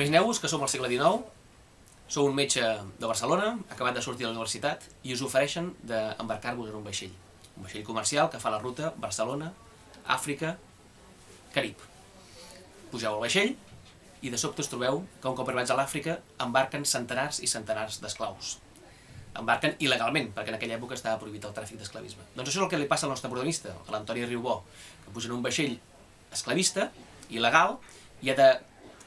Imagineu-vos que som al segle XIX, sou un metge de Barcelona, acabat de sortir de la universitat, i us ofereixen d'embarcar-vos en un vaixell comercial que fa la ruta Barcelona, Àfrica, Carib. Pugeu al vaixell i de sobte us trobeu que un cop arribats a l'Àfrica embarquen centenars i centenars d'esclaus. Embarquen il·legalment, perquè en aquella època estava prohibit el tràfic d'esclavisme. Doncs això és el que li passa al nostre protagonista, a l'Antoni Riubó, que puja en un vaixell esclavista, il·legal, i ha de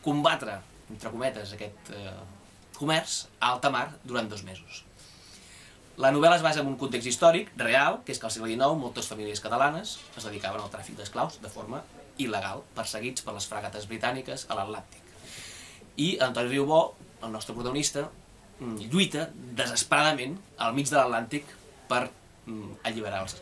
combatre, entre cometes, aquest comerç a alta mar durant 2 mesos. La novel·la es basa en un context històric, real, que és que al segle XIX moltes famílies catalanes es dedicaven al tràfic d'esclaus de forma il·legal, perseguits per les fragates britàniques a l'Atlàntic. I Antoni Riubó, el nostre protagonista, lluita desesperadament al mig de l'Atlàntic per alliberar els